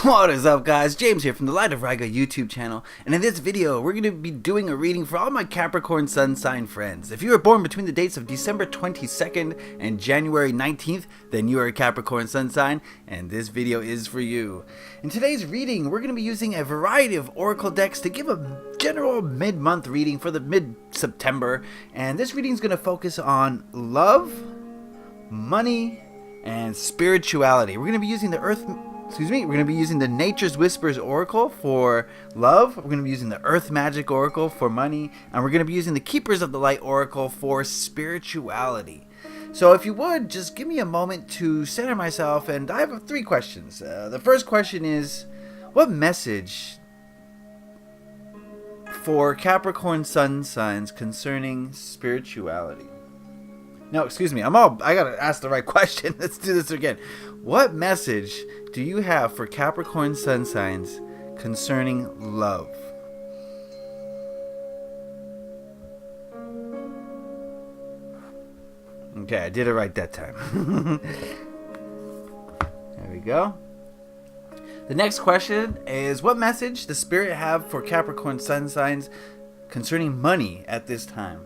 What is up, guys? James here from the Light of Riga YouTube channel, and in this video we're going to be doing a reading for all my Capricorn Sun sign friends. If you were born between the dates of December 22nd and January 19th, then you are a Capricorn Sun sign, and this video is for you. In today's reading, we're going to be using a variety of oracle decks to give a general mid-month reading for the mid-September, and this reading is going to focus on love, money, and spirituality. We're going to be using the we're going to be using the Nature's Whispers Oracle for love. We're going to be using the Earth Magic Oracle for money. And we're going to be using the Keepers of the Light Oracle for spirituality. So if you would, just give me a moment to center myself. And I have 3 questions. The first question is, what message for Capricorn Sun signs concerning spirituality? No, excuse me. I gotta ask the right question. Let's do this again. What message do you have for Capricorn Sun signs concerning love? Okay, I did it right that time. There we go. The next question is, what message does Spirit have for Capricorn Sun signs concerning money at this time?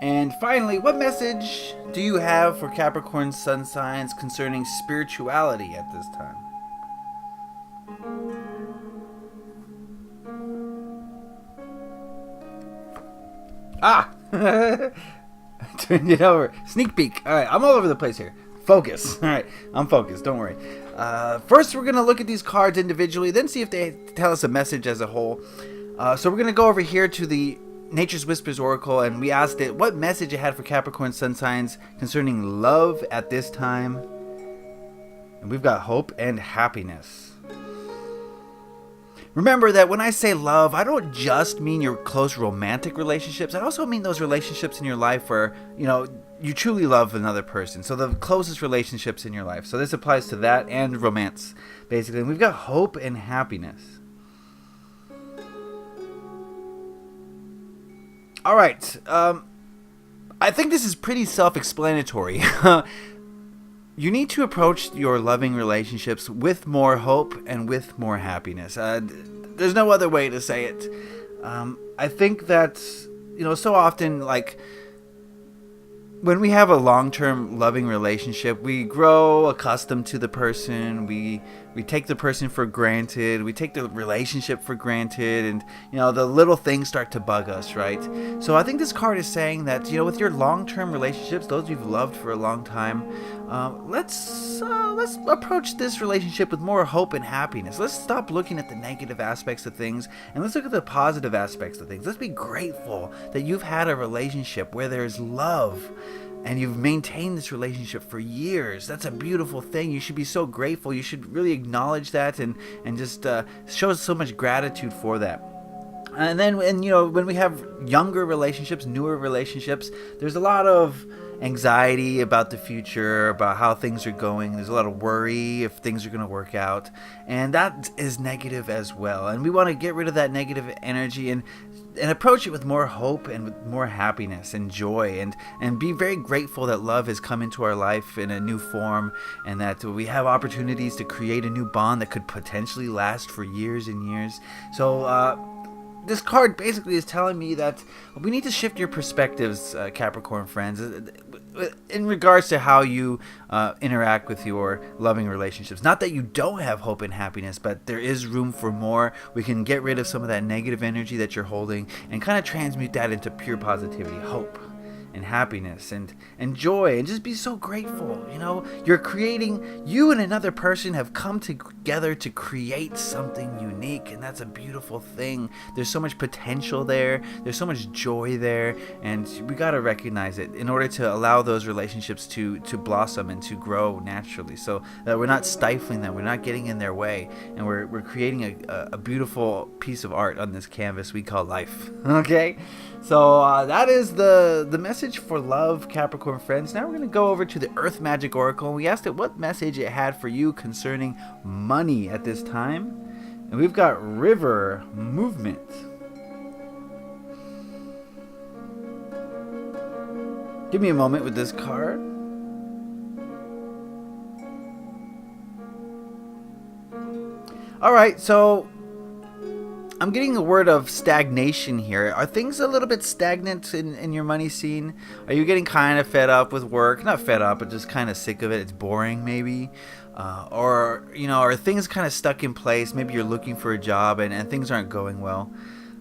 And finally, what message do you have for Capricorn Sun signs concerning spirituality at this time? Turned it over. Sneak peek. Alright, I'm all over the place here. Focus. Alright, I'm focused. Don't worry. First, we're going to look at these cards individually, then see if they tell us a message as a whole. So we're going to go over here to the Nature's Whispers Oracle, and we asked it what message it had for Capricorn Sun signs concerning love at this time. And we've got hope and happiness. Remember that when I say love, I don't just mean your close romantic relationships. I also mean those relationships in your life where, you truly love another person. So the closest relationships in your life. So this applies to that and romance, basically. And we've got hope and happiness. All right, I think this is pretty self-explanatory. You need to approach your loving relationships with more hope and with more happiness. There's no other way to say it. I think that, so often, like, when we have a long-term loving relationship, we grow accustomed to the person. We take the person for granted. We take the relationship for granted, and the little things start to bug us, right? So I think this card is saying that with your long-term relationships, those you've loved for a long time, let's approach this relationship with more hope and happiness. Let's stop looking at the negative aspects of things, and let's look at the positive aspects of things. Let's be grateful that you've had a relationship where there's love, and you've maintained this relationship for years. That's a beautiful thing. You should be so grateful. You should really acknowledge that and just show so much gratitude for that. And then, when we have younger relationships, newer relationships, there's a lot of anxiety about the future, about how things are going. There's a lot of worry if things are going to work out, and that is negative as well. And we want to get rid of that negative energy and approach it with more hope and with more happiness and joy, and be very grateful that love has come into our life in a new form, and that we have opportunities to create a new bond that could potentially last for years and years. So this card basically is telling me that we need to shift your perspectives, Capricorn friends, in regards to how you interact with your loving relationships. Not that you don't have hope and happiness, but there is room for more. We can get rid of some of that negative energy that you're holding and kind of transmute that into pure positivity, hope and happiness and joy, and just be so grateful. You and another person have come together to create something unique, and that's a beautiful thing. There's so much potential there, there's so much joy there, and we got to recognize it in order to allow those relationships to blossom and to grow naturally, so that we're not stifling them, we're not getting in their way, and we're creating a beautiful piece of art on this canvas we call life. Okay, so that is the message for love, Capricorn friends. Now we're going to go over to the Earth Magic Oracle, and we asked it what message it had for you concerning money at this time. And we've got river movement. Give me a moment with this card. All right, so I'm getting a word of stagnation here. Are things a little bit stagnant in your money scene? Are you getting kind of fed up with work? Not fed up, but just kind of sick of it. It's boring, maybe. Or, are things kind of stuck in place? Maybe you're looking for a job and things aren't going well.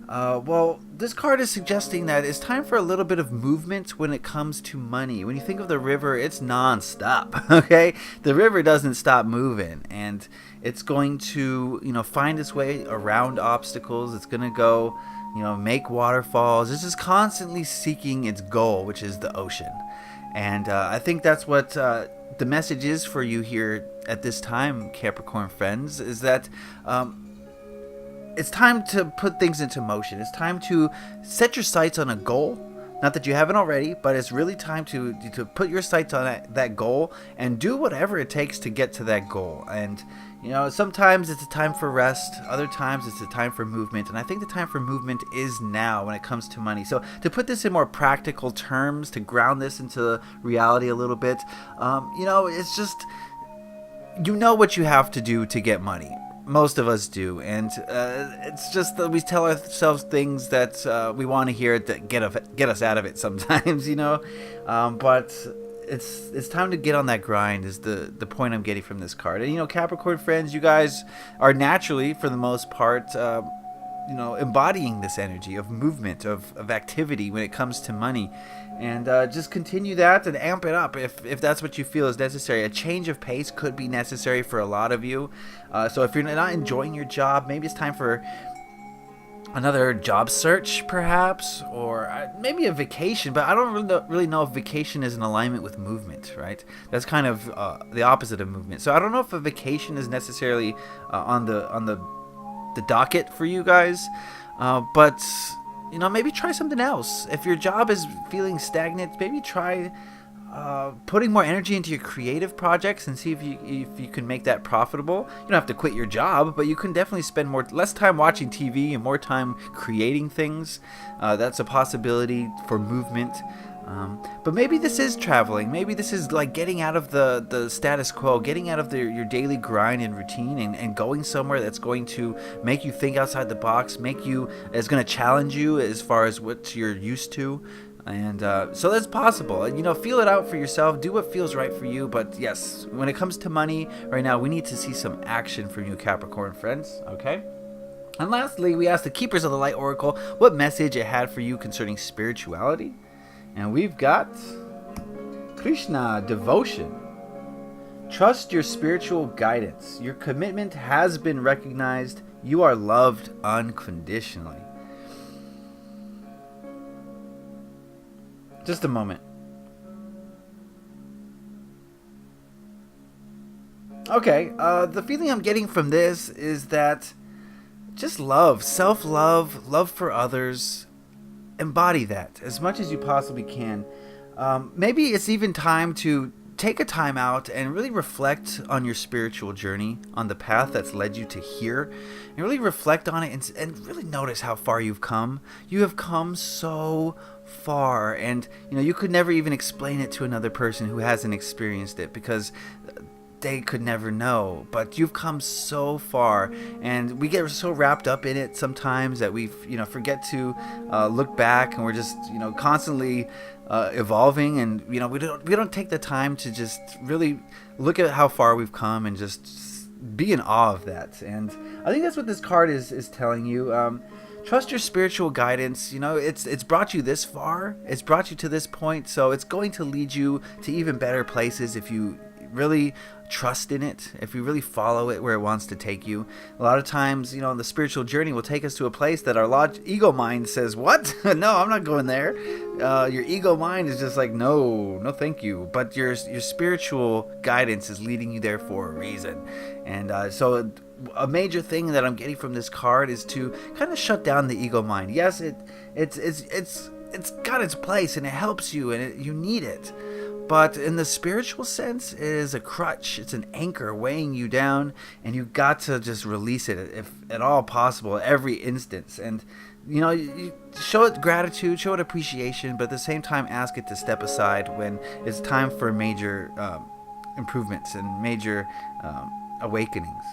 Well, this card is suggesting that it's time for a little bit of movement when it comes to money. When you think of the river, it's non-stop, okay? The river doesn't stop moving, and it's going to, find its way around obstacles. It's going to go, make waterfalls. It's just constantly seeking its goal, which is the ocean. And I think that's what the message is for you here at this time, Capricorn friends, is that it's time to put things into motion. It's time to set your sights on a goal. Not that you haven't already, but it's really time to put your sights on that goal and do whatever it takes to get to that goal. And, sometimes it's a time for rest. Other times it's a time for movement. And I think the time for movement is now when it comes to money. So to put this in more practical terms, to ground this into reality a little bit, it's just, what you have to do to get money. Most of us do, and it's just that we tell ourselves things that we want to hear that get us out of it sometimes, but it's time to get on that grind is the point I'm getting from this card. And Capricorn friends, you guys are naturally, for the most part, embodying this energy of movement, of activity when it comes to money. And just continue that and amp it up if that's what you feel is necessary. A change of pace could be necessary for a lot of you. So if you're not enjoying your job, maybe it's time for another job search, perhaps, or maybe a vacation. But I don't really know if vacation is in alignment with movement, right? That's kind of the opposite of movement. So I don't know if a vacation is necessarily on the docket for you guys, but maybe try something else. If your job is feeling stagnant, maybe try putting more energy into your creative projects and see if you can make that profitable. You don't have to quit your job, but you can definitely spend less time watching TV and more time creating things. That's a possibility for movement. But maybe this is traveling. Maybe this is like getting out of the status quo, getting out of your daily grind and routine and going somewhere that's going to make you think outside the box, it's going to challenge you as far as what you're used to. And so that's possible. And, feel it out for yourself. Do what feels right for you. But yes, when it comes to money right now, we need to see some action from you, Capricorn friends. Okay? And lastly, we asked the Keepers of the Light Oracle what message it had for you concerning spirituality. And we've got Krishna, devotion. Trust your spiritual guidance. Your commitment has been recognized. You are loved unconditionally. Just a moment. Okay, the feeling I'm getting from this is that just love, self-love, love for others. Embody that as much as you possibly can. Maybe it's even time to take a time out and really reflect on your spiritual journey, on the path that's led you to here, and really reflect on it and really notice how far you've come. You have come so far, and you could never even explain it to another person who hasn't experienced it because they could never know. But you've come so far, and we get so wrapped up in it sometimes that we forget to look back, and we're just constantly evolving, and we don't take the time to just really look at how far we've come and just be in awe of that. And I think that's what this card is telling you. Trust your spiritual guidance. It's brought you this far. It's brought you to this point, so it's going to lead you to even better places if you really trust in it, if you really follow it where it wants to take you. A lot of times, the spiritual journey will take us to a place that our ego mind says, what? No, I'm not going there. Your ego mind is just like, no thank you. But your spiritual guidance is leading you there for a reason. And so a major thing that I'm getting from this card is to kind of shut down the ego mind. Yes, it's got its place and it helps you and you need it. But in the spiritual sense, it is a crutch. It's an anchor weighing you down, and you've got to just release it if at all possible, every instance. And you show it gratitude, show it appreciation, but at the same time ask it to step aside when it's time for major improvements and major awakenings.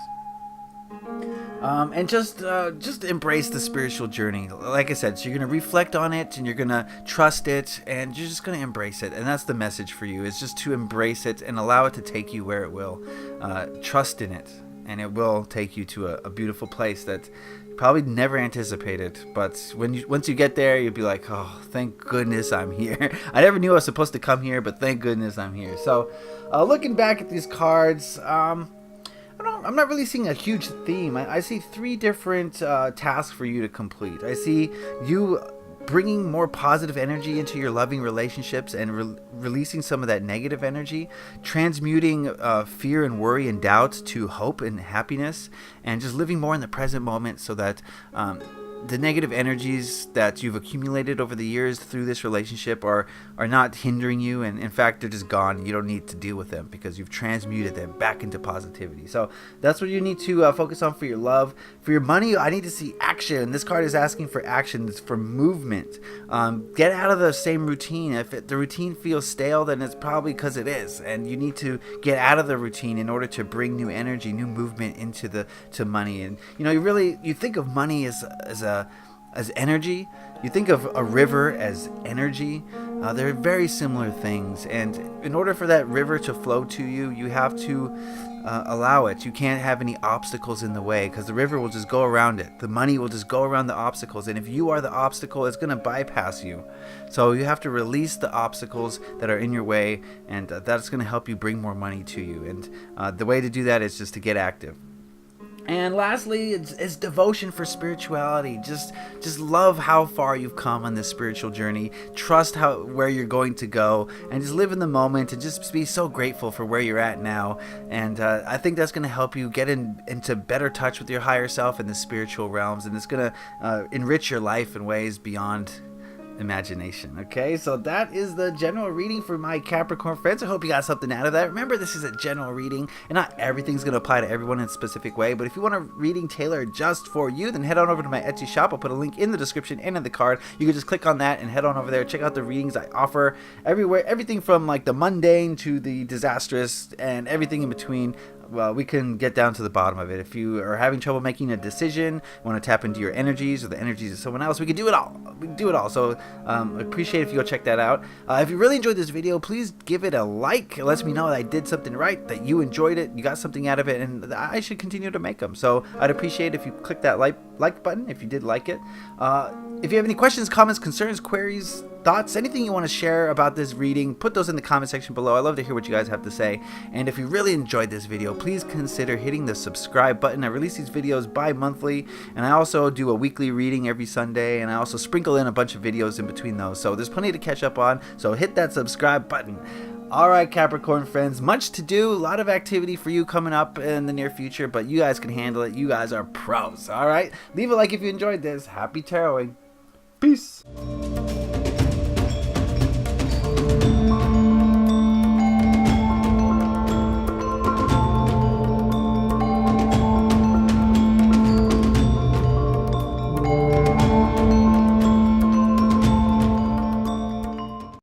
And just embrace the spiritual journey. Like I said, so you're going to reflect on it and you're going to trust it and you're just going to embrace it. And that's the message for you, is just to embrace it and allow it to take you where it will. Trust in it, and it will take you to a beautiful place that you probably never anticipated. But once you get there, you'll be like, oh, thank goodness I'm here. I never knew I was supposed to come here, but thank goodness I'm here. So looking back at these cards, I'm not really seeing a huge theme. I see 3 different tasks for you to complete. I see you bringing more positive energy into your loving relationships and releasing some of that negative energy, transmuting fear and worry and doubt to hope and happiness, and just living more in the present moment so that the negative energies that you've accumulated over the years through this relationship are not hindering you, and in fact they're just gone. You don't need to deal with them because you've transmuted them back into positivity. So that's what you need to focus on for your love. For your money, I need to see action. This card is asking for action. It's for movement. Get out of the same routine. If the routine feels stale, then it's probably because it is, and you need to get out of the routine in order to bring new energy, new movement into to money. And you think of money as energy. You think of a river as energy. They're very similar things, and in order for that river to flow to you, you have to allow it. You can't have any obstacles in the way, because the river will just go around it. The money will just go around the obstacles, and if you are the obstacle, it's going to bypass you. So you have to release the obstacles that are in your way, and that's going to help you bring more money to you. And the way to do that is just to get active. And lastly, it's devotion for spirituality. Just love how far you've come on this spiritual journey. Trust where you're going to go, and just live in the moment and just be so grateful for where you're at now. And I think that's going to help you get into better touch with your higher self in the spiritual realms, and it's going to enrich your life in ways beyond imagination. Okay, so that is the general reading for my Capricorn friends. I hope you got something out of that. Remember, this is a general reading, and not everything's going to apply to everyone in a specific way, but if you want a reading tailored just for you, then head on over to my Etsy shop. I'll put a link in the description and in the card. You can just click on that and head on over there. Check out the readings I offer everywhere, everything from like the mundane to the disastrous and everything in between. Well, we can get down to the bottom of it. If you are having trouble making a decision, want to tap into your energies or the energies of someone else, we can do it all. We can do it all. So appreciate if you go check that out. If you really enjoyed this video, please give it a like. It lets me know that I did something right, that you enjoyed it, you got something out of it, and I should continue to make them. So I'd appreciate if you click that like button if you did like it. If you have any questions, comments, concerns, queries, thoughts, anything you want to share about this reading, put those in the comment section below. I love to hear what you guys have to say. And if you really enjoyed this video, please consider hitting the subscribe button. I release these videos bi-monthly, and I also do a weekly reading every Sunday, and I also sprinkle in a bunch of videos in between those. So there's plenty to catch up on, so hit that subscribe button. Alright, Capricorn friends, much to do, a lot of activity for you coming up in the near future, but you guys can handle it. You guys are pros. Alright, leave a like if you enjoyed this. Happy taroting. Peace.